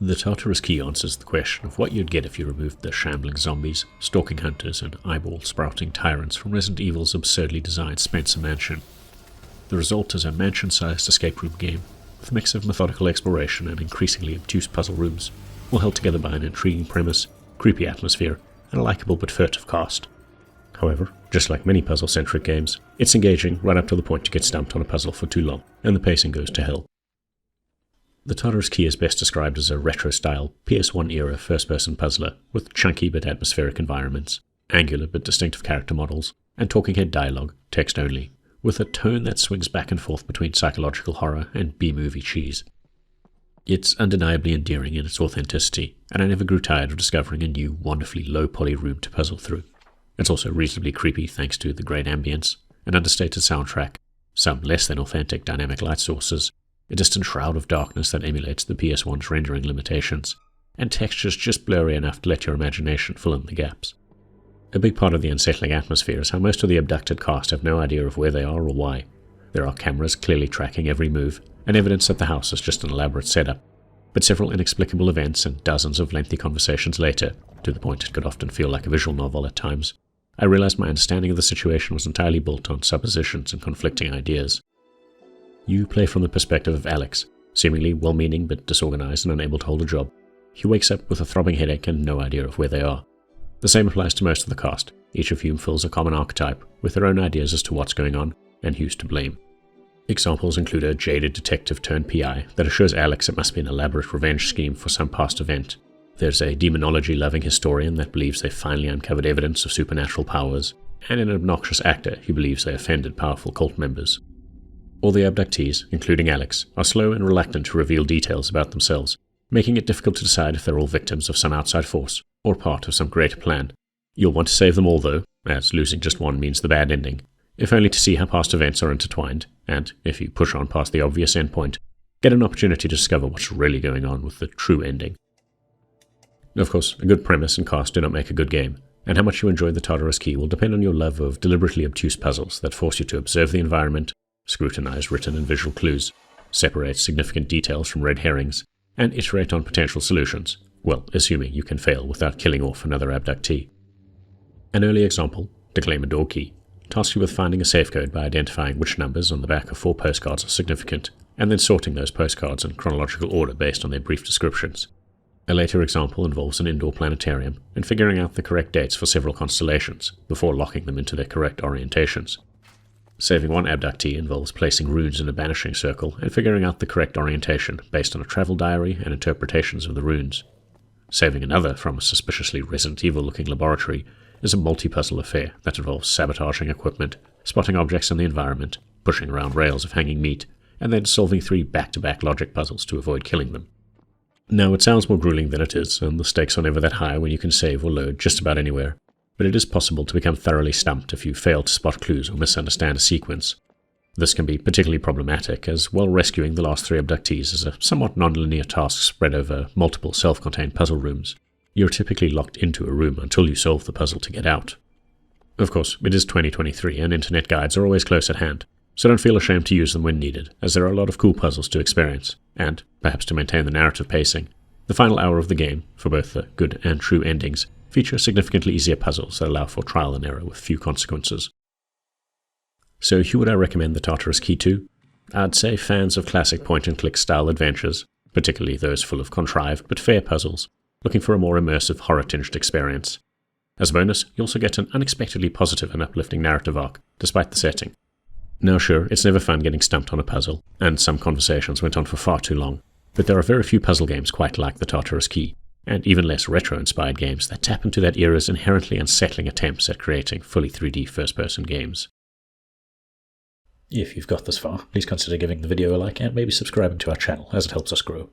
The Tartarus Key answers the question of what you'd get if you removed the shambling zombies, stalking hunters, and eyeball-sprouting tyrants from Resident Evil's absurdly designed Spencer Mansion. The result is a mansion-sized escape room game, with a mix of methodical exploration and increasingly obtuse puzzle rooms, all held together by an intriguing premise, creepy atmosphere, and a likeable but furtive cast. However, just like many puzzle-centric games, it's engaging right up to the point you get stumped on a puzzle for too long, and the pacing goes to hell. The Tartarus Key is best described as a retro-style, PS1-era first-person puzzler with chunky but atmospheric environments, angular but distinctive character models, and talking-head dialogue, text only, with a tone that swings back and forth between psychological horror and B-movie cheese. It's undeniably endearing in its authenticity, and I never grew tired of discovering a new, wonderfully low-poly room to puzzle through. It's also reasonably creepy thanks to the great ambience, an understated soundtrack, some less than authentic dynamic light sources, a distant shroud of darkness that emulates the PS1's rendering limitations, and textures just blurry enough to let your imagination fill in the gaps. A big part of the unsettling atmosphere is how most of the abducted cast have no idea of where they are or why. There are cameras clearly tracking every move, and evidence that the house is just an elaborate setup, but several inexplicable events and dozens of lengthy conversations later, to the point it could often feel like a visual novel at times, I realized my understanding of the situation was entirely built on suppositions and conflicting ideas. You play from the perspective of Alex, seemingly well-meaning but disorganized and unable to hold a job. He wakes up with a throbbing headache and no idea of where they are. The same applies to most of the cast, each of whom fills a common archetype, with their own ideas as to what's going on, and who's to blame. Examples include a jaded detective-turned-PI that assures Alex it must be an elaborate revenge scheme for some past event. There's a demonology-loving historian that believes they've finally uncovered evidence of supernatural powers, and an obnoxious actor who believes they offended powerful cult members. All the abductees, including Alex, are slow and reluctant to reveal details about themselves, making it difficult to decide if they're all victims of some outside force, or part of some greater plan. You'll want to save them all though, as losing just one means the bad ending, if only to see how past events are intertwined, and, if you push on past the obvious endpoint, get an opportunity to discover what's really going on with the true ending. Of course, a good premise and cast do not make a good game, and how much you enjoy the Tartarus Key will depend on your love of deliberately obtuse puzzles that force you to observe the environment, scrutinize written and visual clues, separate significant details from red herrings, and iterate on potential solutions, well, assuming you can fail without killing off another abductee. An early example, To Claim a Door Key, tasks you with finding a safe code by identifying which numbers on the back of 4 postcards are significant, and then sorting those postcards in chronological order based on their brief descriptions. A later example involves an indoor planetarium and figuring out the correct dates for several constellations before locking them into their correct orientations. Saving one abductee involves placing runes in a banishing circle and figuring out the correct orientation based on a travel diary and interpretations of the runes. Saving another from a suspiciously Resident Evil-looking laboratory is a multi-puzzle affair that involves sabotaging equipment, spotting objects in the environment, pushing around rails of hanging meat, and then solving 3 back-to-back logic puzzles to avoid killing them. Now, it sounds more grueling than it is, and the stakes are never that high when you can save or load just about anywhere, but it is possible to become thoroughly stumped if you fail to spot clues or misunderstand a sequence. This can be particularly problematic, as while rescuing the last 3 abductees is a somewhat non-linear task spread over multiple self-contained puzzle rooms. You're typically locked into a room until you solve the puzzle to get out. Of course, it is 2023 and internet guides are always close at hand, so don't feel ashamed to use them when needed, as there are a lot of cool puzzles to experience, and, perhaps to maintain the narrative pacing, the final hour of the game, for both the good and true endings, feature significantly easier puzzles that allow for trial and error with few consequences. So who would I recommend the Tartarus Key to? I'd say fans of classic point-and-click style adventures, particularly those full of contrived but fair puzzles, looking for a more immersive horror-tinged experience. As a bonus, you also get an unexpectedly positive and uplifting narrative arc, despite the setting. Now sure, it's never fun getting stumped on a puzzle, and some conversations went on for far too long, but there are very few puzzle games quite like the Tartarus Key, and even less retro-inspired games that tap into that era's inherently unsettling attempts at creating fully 3D first-person games. If you've got this far, please consider giving the video a like and maybe subscribing to our channel as it helps us grow.